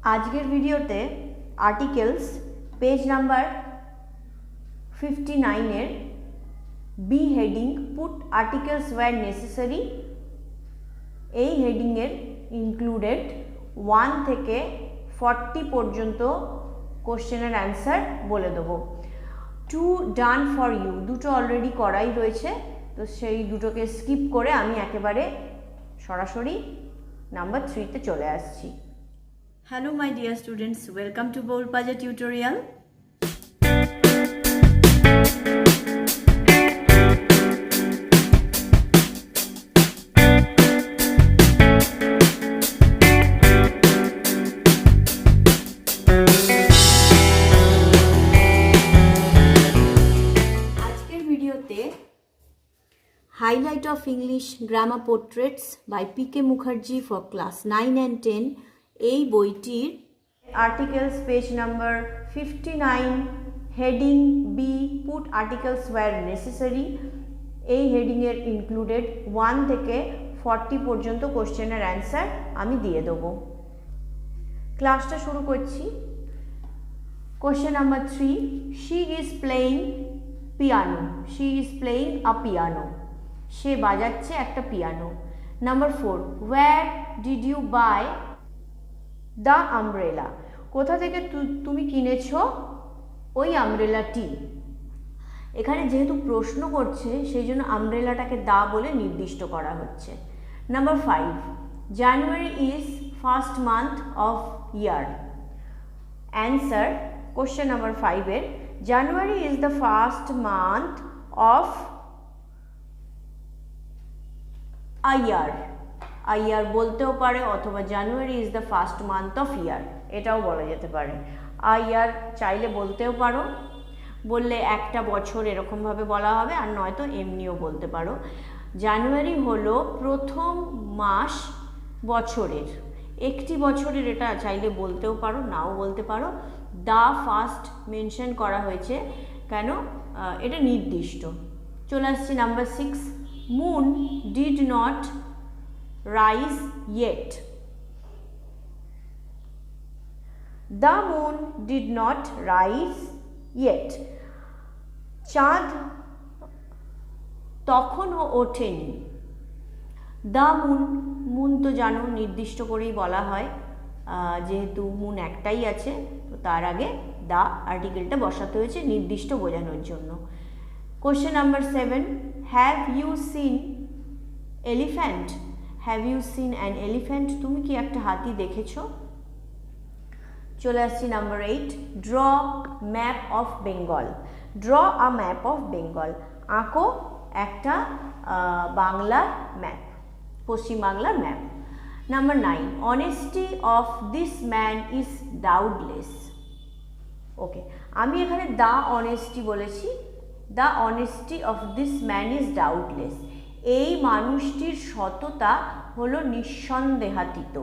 আজকের ভিডিওতে articles page number 59 এর B heading put articles where necessary এই হেডিং এর ইনক্লুডেড 1 থেকে 40 পর্যন্ত কোশ্চেনের অ্যান্সার বলে দেবো। 2 ডান ফর ইউ, দুটো অলরেডি করাই রয়েছে, তো সেই দুটোকে স্কিপ করে আমি একেবারে সরাসরি নাম্বার 3 তে চলে আসছি। Hello my dear students, welcome to Boul Panja tutorial. আজকের ভিডিওতে Highlight of English Grammar Portraits by P.K. Mukherjee for class 9 and 10 এই বইটির articles page number 59 heading B put articles where necessary এই হেডিংয়ের ইনক্লুডেড 1 থেকে 40 পর্যন্ত কোশ্চেনের অ্যান্সার আমি দিয়ে দেবো। ক্লাসটা শুরু করছি। Question number 3, she is playing piano, she is playing a piano, সে বাজাচ্ছে একটা piano. Number 4, where did you buy the umbrella, কোথা থেকে তুমি কিনেছো ওই আমব্রেলাটি। এখানে যেহেতু প্রশ্ন করছে সেই জন্য আমব্রেলাটাকে দা বলে নির্দিষ্ট করা হচ্ছে। Number 5, January is first month of year. Answer question number 5 এর January is the first month of a year. Year বলতেও পারে অথবা January is the first month of year এটাও বলা যেতে পারে। ইয়ার চাইলে বলতেও পারো, বললে একটা বছর এরকমভাবে বলা হবে, আর নয়তো এমনিও বলতে পারো। জানুয়ারি হলো প্রথম মাস বছরের, একটি বছরের, এটা চাইলে বলতেও পারো নাও বলতে পারো। দ্য ফার্স্ট মেনশন করা হয়েছে কেন, এটা নির্দিষ্ট। চলে আসছি number 6, moon did not rise yet. The moon did not rise yet. চাঁদ তখনও ওঠেনি। দ্য মুন, মুন তো জানো নির্দিষ্ট করেই বলা হয়, যেহেতু মুন একটাই আছে তো তার আগে দ্য আর্টিকেলটা বসাতে হয়েছে নির্দিষ্ট বোঝানোর জন্য। Question number 7, have you seen elephant, have you seen an elephant, তুমি কি একটা হাতি দেখেছো। চলে আসছি number 8, draw map of Bengal, draw a map of Bengal, আঁকো একটা বাংলার ম্যাপ, পশ্চিমবাংলার map. Number 9, honesty of this man is doubtless. Okay, আমি এখানে দ্য অনেস্টি বলেছি, the honesty of this man is doubtless, এই মানুষটির সততা হলো নিঃসন্দেহাতীত।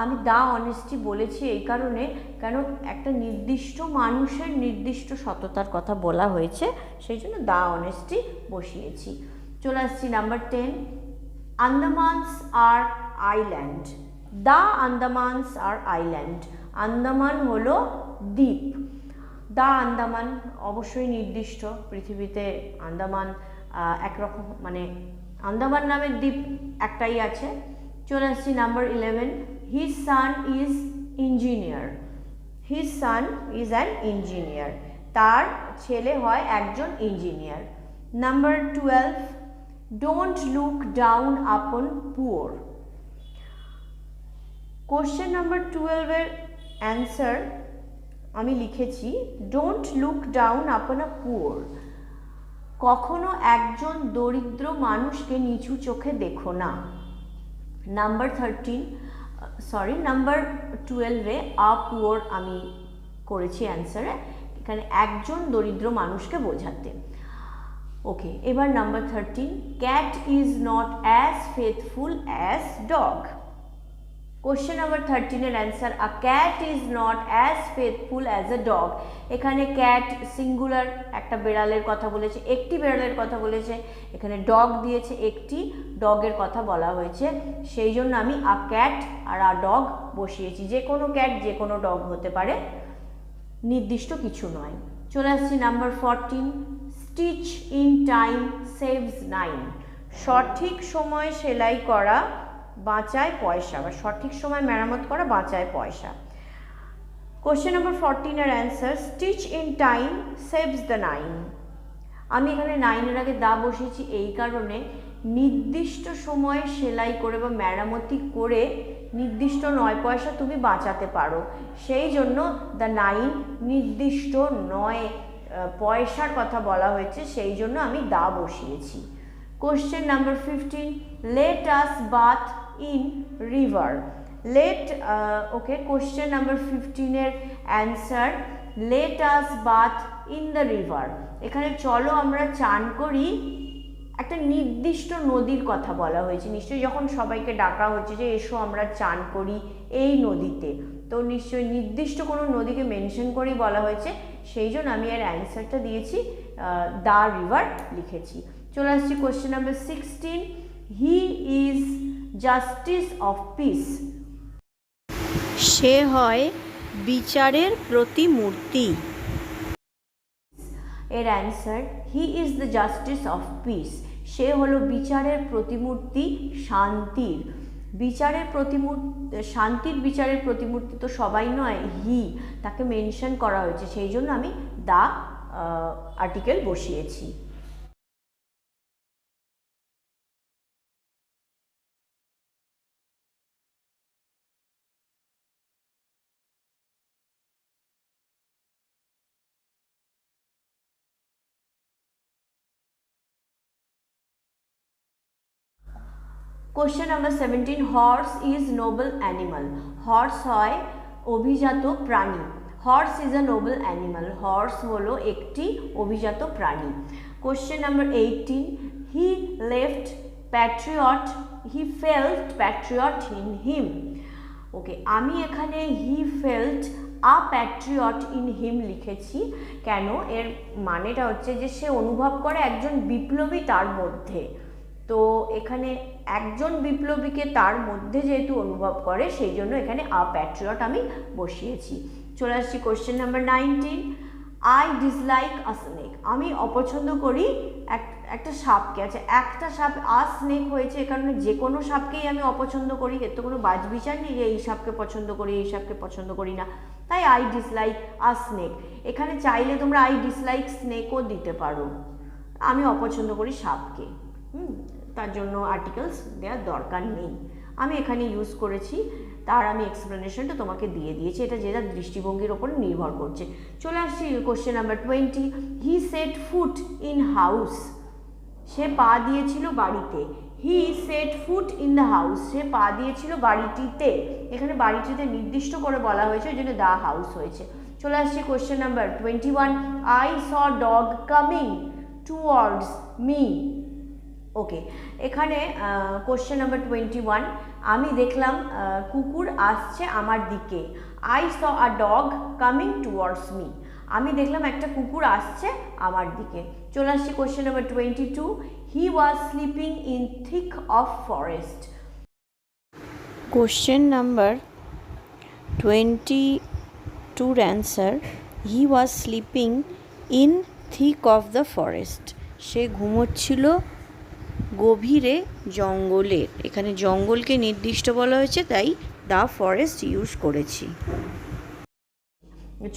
আমি দ্য অনেস্টি বলেছি এই কারণে, কেন একটা নির্দিষ্ট মানুষের নির্দিষ্ট সততার কথা বলা হয়েছে, সেই জন্য দ্য অনেস্টি বসিয়েছি। চলে আসছি number 10, Andamans are island, the Andamans are island, Andaman হলো দ্বীপ। দ্য আন্দামান অবশ্যই নির্দিষ্ট, পৃথিবীতে আন্দামান একরকম, মানে আন্দামান নামের দ্বীপ একটাই আছে। চলে আসছি number 11, his sun is engineer, his sun is an engineer, তার ছেলে হয় একজন engineer. Number 12, don't look down upon poor. Question number 12 এর অ্যান্সার আমি লিখেছি don't look down upon a poor, কখনো একজন দরিদ্র মানুষকে নিচু চোখে দেখো না। নাম্বার 12-এ আ পুয়ার আমি করেছি অ্যান্সারে, এখানে একজন দরিদ্র মানুষকে বোঝাতে। ওকে, এবার number 13, cat is not as faithful as dog. Question number 13 এর answer, a cat is not as faithful as a dog. এখানে ক্যাট সিঙ্গুলার, একটা বেড়ালের কথা বলেছে, একটি বেড়ালের কথা বলেছে, এখানে ডগ দিয়েছে, একটি ডগের কথা বলা হয়েছে, সেই জন্য আমি আ ক্যাট আর আ ডগ বসিয়েছি। যে কোনো ক্যাট যে কোনো ডগ হতে পারে, নির্দিষ্ট কিছু নয়। চলে আসছি number 14, stitch in time saves 9। সঠিক সময় সেলাই করা বাঁচায় পয়সা, বা সঠিক সময় মেরামত করা বাঁচায় পয়সা। কোশ্চেন নাম্বার 14 এর answer, stitch in time saves the 9। আমি এখানে 9 এর আগে দা বসিয়েছি এই কারণে, নির্দিষ্ট সময়ে সেলাই করে বা মেরামতি করে নির্দিষ্ট 9 পয়সা তুমি বাঁচাতে পারো, সেই জন্য দ্য 9 নির্দিষ্ট 9 পয়সার কথা বলা হয়েছে, সেই জন্য আমি দা বসিয়েছি। Question number 15, let us bath in river. Okay, question number 15 এর answer, let us bath in the river. এখানে চলো আমরা চান করি, একটা নির্দিষ্ট নদীর কথা বলা হয়েছে, নিশ্চয়ই যখন সবাইকে ডাকা হচ্ছে যে এসো আমরা চান করি এই নদীতে, তো নিশ্চয়ই নির্দিষ্ট কোনো নদীকে মেনশন করেই বলা হয়েছে, সেই জন্য আমি এর অ্যান্সারটা দিয়েছি, দ্য রিভার লিখেছি। চলে আসছি question number 16, he is justice of peace. সে হয় বিচারের প্রতিমূর্তি। এর answer, he is the justice of peace. সে হলো বিচারের প্রতিমূর্তি, শান্তির। বিচারের শান্তির বিচারের প্রতিমূর্তি তো সবাই নয়, হি, তাকে মেনশন করা হয়েছে, সেই জন্য আমি দা আর্টিকেল বসিয়েছি। Question number 17, horse is noble animal. Horse হয় অভিজাত প্রাণী। Horse is a noble animal. Horse হলো একটি অভিজাত প্রাণী। Question number 18, he left patriot, he felt patriot in him. Okay, আমি এখানে he felt a patriot in him লিখেছি, কেন? এর মানেটা হচ্ছে যে সে অনুভব করে একজন বিপ্লবী তার মধ্যে, তো এখানে একজন বিপ্লবীকে তার মধ্যে যেহেতু অনুভব করে, সেই জন্য এখানে আ প্যাট্রিয়ট আমি বসিয়েছি। চলে আসছি question number 19, I dislike a snake. আমি অপছন্দ করি একটা সাপকে। আচ্ছা, একটা সাপ, আ স্নেক হয়েছে, এ কারণে যে কোনো সাপকেই আমি অপছন্দ করি, এর তো কোনো বাছবিচার নেই যে এই সাপকে পছন্দ করি এই সাপকে পছন্দ করি না, তাই আই ডিসলাইক আ স্নেক। এখানে চাইলে তোমরা আই ডিসলাইক স্নেকও দিতে পারো, আমি অপছন্দ করি সাপকে, তার জন্য আর্টিকেলস দেওয়ার দরকার নেই, আমি এখানে ইউজ করেছি, তার আমি এক্সপ্লেনেশনটা তোমাকে দিয়ে দিয়েছি, এটা যেটা দৃষ্টিভঙ্গির ওপর নির্ভর করছে। চলে আসছি question number 20, he set foot in house. সে পা দিয়েছিল বাড়িতে। He set foot in the house, সে পা দিয়েছিল বাড়িটিতে। এখানে বাড়িটিতে নির্দিষ্ট করে বলা হয়েছে, ওই জন্য দ্য হাউস হয়েছে। চলে আসছি question number 21, I saw dog coming towards me. Okay, এখানে কোশ্চেন নাম্বার 21, আমি দেখলাম কুকুর আসছে আমার দিকে। I saw a dog coming towards me. আমি দেখলাম একটা কুকুর আসছে আমার দিকে। চলে আসছি question number 22, he was sleeping in thick of forest. Question number 22 answer, he was sleeping in thick of the forest. সে ঘুমোচ্ছিল গভীরে জঙ্গলের। এখানে জঙ্গলকে নির্দিষ্ট বলা হয়েছে, তাই দ্য ফরেস্ট ইউজ করেছি।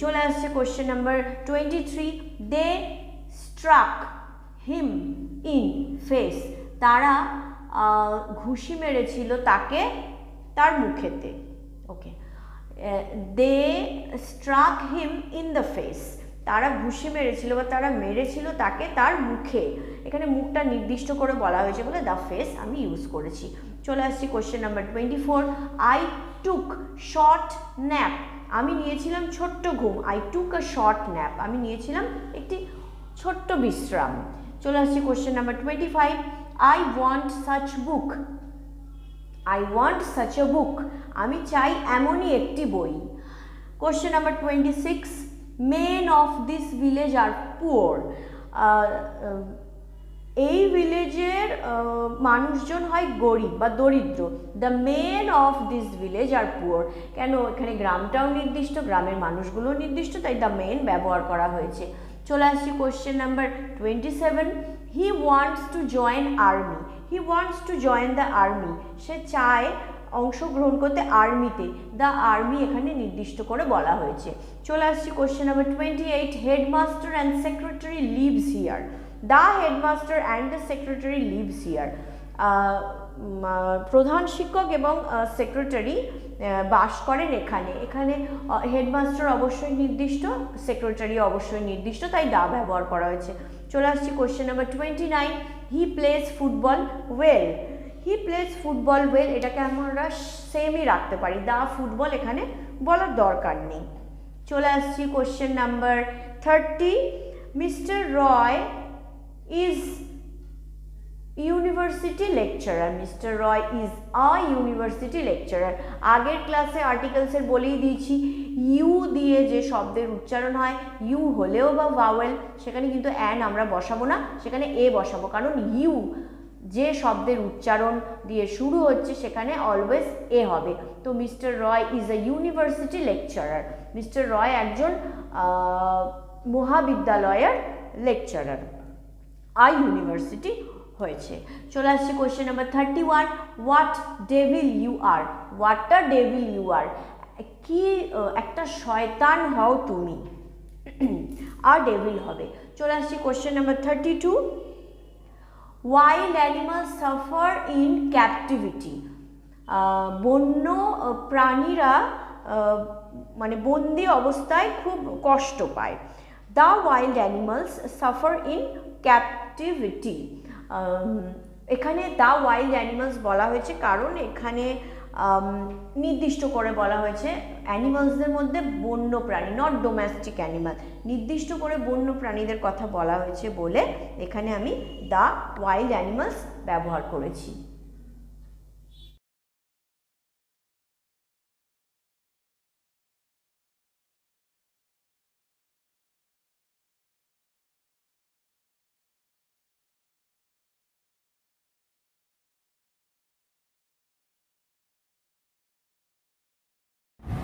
চলে আসছে question number 23, they struck him in face. তারা ঘুষি মেরেছিল তাকে তার মুখেতে। Okay, they struck him in the face. তারা ঘুষি মেরেছিল বা তারা মেরেছিল তাকে তার মুখে। এখানে মুখটা নির্দিষ্ট করে বলা হয়েছে বলে দ্য ফেস আমি ইউজ করেছি। চলে আসছি question number 24, I took short nap. আমি নিয়েছিলাম ছোট্ট ঘুম। I took a short nap, আমি নিয়েছিলাম একটি ছোট্ট বিশ্রাম। চলে আসছি question number 25, I want such book. I want such a book, আমি চাই এমনই একটি বই। Question number 26, men of this village are poor, এই ভিলেজের মানুষজন হয় গরিব বা দরিদ্র। The men of this village are poor, কেন এখানে গ্রামটাও নির্দিষ্ট, গ্রামের মানুষগুলো নির্দিষ্ট, তাই দ্য মেন ব্যবহার করা হয়েছে। চলে আসছি question number 27, he wants to join army, he wants to join the army, সে চায় অংশগ্রহণ করতে আর্মিতে, দ্য আর্মি এখানে নির্দিষ্ট করে বলা হয়েছে। চলে আসছি question number 28, headmaster and secretary lives here, the headmaster and the secretary lives here, প্রধান শিক্ষক এবং সেক্রেটারি বাস করেন এখানে। এখানে হেডমাস্টার অবশ্যই নির্দিষ্ট, সেক্রেটারি অবশ্যই নির্দিষ্ট, তাই দা ব্যবহার করা হয়েছে। চলে আসছি question number 29, he plays football well, he plays football well, এটাকে আমরা সেমই রাখতে পারি, দা ফুটবল এখানে বলার দরকার নেই। চলে আসছি question number 30, mister Roy is university lecturer, mister Roy is a university lecturer. আগের ক্লাসে আর্টিকেলসের বলেই দিয়েছি, ইউ দিয়ে যে শব্দের উচ্চারণ হয়, ইউ হলেও বা ভাওয়েল, সেখানে কিন্তু অ্যান আমরা বসাবো না, সেখানে এ বসাবো, কারণ ইউ যে শব্দের উচ্চারণ দিয়ে শুরু হচ্ছে সেখানে অলওয়েজ এ হবে। তো mister Roy is a university lecturer, mister Roy একজন মহাবিদ্যালয়ের লেকচারার, আ ইউনিভার্সিটি হয়েছে। চলে আসছে question number 31, what devil you are, what a devil you are, কি একটা শয়তান হও তুমি, আর ডেভিল হবে। চলে আসছি question number 32, wild animals suffer in captivity, বন্য প্রাণীরা মানে বন্দি অবস্থায় খুব কষ্ট পায়। The wild animals suffer in captivity, এখানে দ্য ওয়াইল্ড অ্যানিমালস বলা হয়েছে কারণ এখানে নির্দিষ্ট করে বলা হয়েছে অ্যানিমালসদের মধ্যে বন্য প্রাণী, নট ডোমেস্টিক অ্যানিমাল, নির্দিষ্ট করে বন্য প্রাণীদের কথা বলা হয়েছে বলে এখানে আমি দ্য ওয়াইল্ড অ্যানিমালস ব্যবহার করেছি।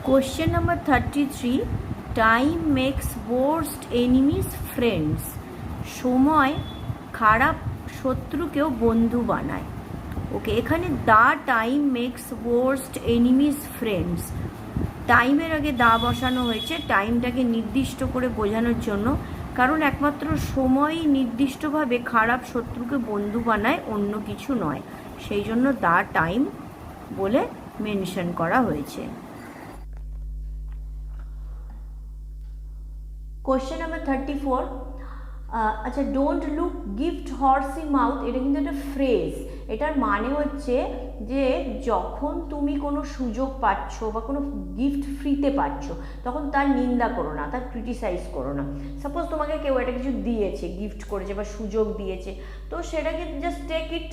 Question number 33, time makes worst enemies friends, সময় খারাপ শত্রুকেও বন্ধু বানায়। ওকে, এখানে the time makes worst enemies friends, টাইমের আগে দা বসানো হয়েছে টাইমটাকে নির্দিষ্ট করে বোঝানোর জন্য, কারণ একমাত্র সময়ই নির্দিষ্টভাবে খারাপ শত্রুকে বন্ধু বানায়, অন্য কিছু নয়, সেই জন্য দা টাইম বলে মেনশন করা হয়েছে। কোশ্চেন নাম্বার 34, আচ্ছা, don't look gift horse in mouth, এটা কিন্তু একটা ফ্রেজ, এটার মানে হচ্ছে যে যখন তুমি কোনো সুযোগ পাচ্ছ বা কোনো গিফট ফ্রিতে পাচ্ছ তখন তার নিন্দা করো না, তার ক্রিটিসাইজ করো না। সাপোজ তোমাকে কেউ একটা কিছু দিয়েছে, গিফট করেছে বা সুযোগ দিয়েছে, তো সেটাকে জাস্ট টেক ইট,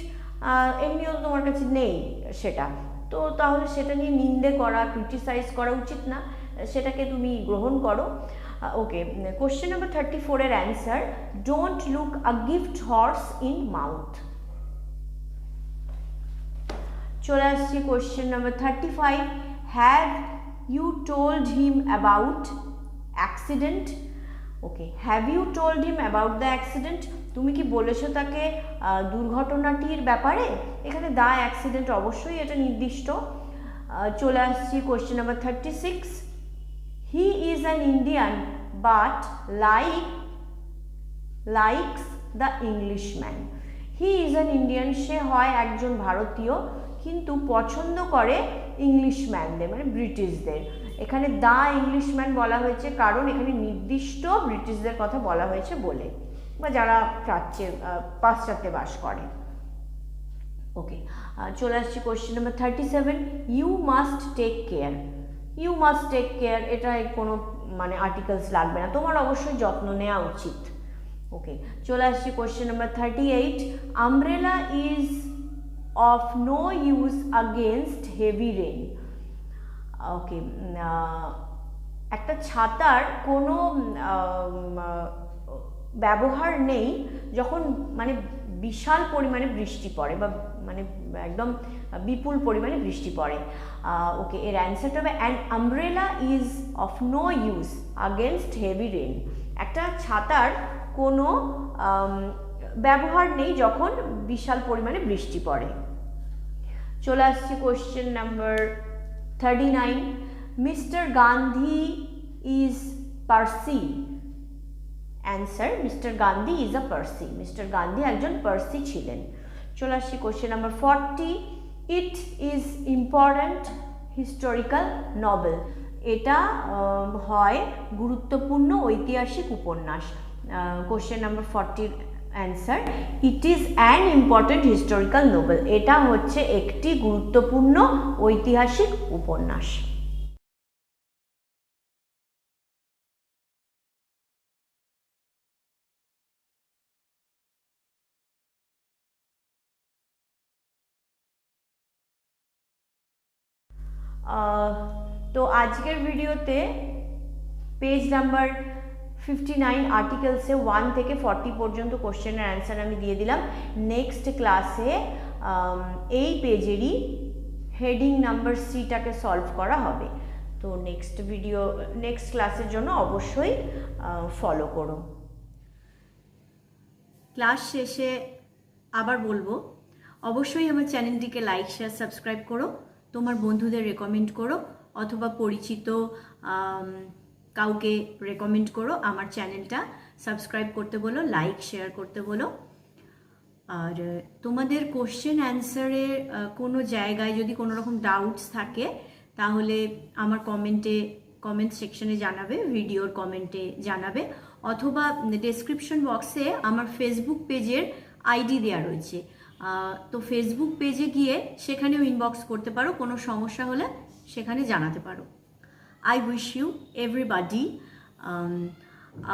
এমনিও তো তোমার কাছে নেই সেটা, তো তাহলে সেটা নিয়ে নিন্দে করা, ক্রিটিসাইজ করা উচিত না, সেটাকে তুমি গ্রহণ করো। ওকে, কোশ্চেন নাম্বার 34 এর answer, don't look a gift horse in mouth. চলে আসছি question number 35, have you told him about accident. Okay, have you told him about the accident, তুমি কি বলেছো তাকে দুর্ঘটনাটির ব্যাপারে, এখানে দ্য অ্যাক্সিডেন্ট অবশ্যই এটা নির্দিষ্ট। চলে আসছি question number 36, he is an Indian but likes the Englishman, he is an Indian, সে হয় একজন ভারতীয় কিন্তু পছন্দ করে ইংলিশম্যানদের মানে ব্রিটিশদের। এখানে দ্য ইংলিশম্যান বলা হয়েছে কারণ এখানে নির্দিষ্ট ব্রিটিশদের কথা বলা হয়েছে বলে, বা যারা পাশ্চাত্যে বাস করে। ওকে, চলে আসছি question number 37, you must take care, you must take care, এটা কোনো মানে আর্টিকেলস লাগবে না, তোমার অবশ্যই যত্ন নেওয়া উচিত। ওকে, চলে আসছি question number 38, umbrella is of no use against heavy rain. ওকে, একটা ছাতার কোনো ব্যবহার নেই যখন মানে বিশাল পরিমাণে বৃষ্টি পড়ে বা মানে একদম বিপুল পরিমাণে বৃষ্টি পড়ে। ওকে, এর অ্যান্সারটা হবে an umbrella is of no use against heavy rain. একটা ছাতার কোনো ব্যবহার নেই যখন বিশাল পরিমাণে বৃষ্টি পড়ে। চলে আসছি question number 39, Mr Gandhi is Parsi. Answer, Mr Gandhi is a Parsi. Mr Gandhi একজন পার্সি ছিলেন। চলে আসছি question number 40, it is important historical novel. এটা হয় গুরুত্বপূর্ণ ঐতিহাসিক উপন্যাস। Question number 40 answer, it is an important historical novel. এটা হচ্ছে একটি গুরুত্বপূর্ণ ঐতিহাসিক উপন্যাস। তো আজকের ভিডিওতে পেজ নাম্বার 59 আর্টিকেলসে 1 থেকে 40 পর্যন্ত কোশ্চেনের অ্যান্সার আমি দিয়ে দিলাম। নেক্সট ক্লাসে এই পেজেরই হেডিং নাম্বার সিটাকে সলভ করা হবে। তো নেক্সট ক্লাসের জন্য অবশ্যই ফলো করো। ক্লাস শেষে আবার বলবো, অবশ্যই আমার চ্যানেলটিকে লাইক শেয়ার সাবস্ক্রাইব করো, তোমার বন্ধুদের রেকমেন্ড করো অথবা পরিচিত কাউকে রেকমেন্ড করো, আমার চ্যানেলটা সাবস্ক্রাইব করতে বলো, লাইক শেয়ার করতে বলো। আর তোমাদের কোশ্চেন অ্যান্সারের কোনো জায়গায় যদি কোনো রকম ডাউটস থাকে তাহলে আমার কমেন্ট সেকশনে জানাবে, ভিডিওর কমেন্টে জানাবে, অথবা ডেসক্রিপশন বক্সে আমার ফেসবুক পেজের আইডি দেওয়া রয়েছে, তো ফেসবুক পেজে গিয়ে সেখানেও ইনবক্স করতে পারো, কোনো সমস্যা হলে সেখানে জানাতে পারো। I wish you everybody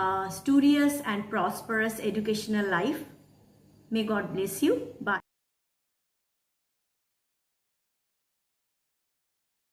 a studious and prosperous educational life. May God bless you. Bye.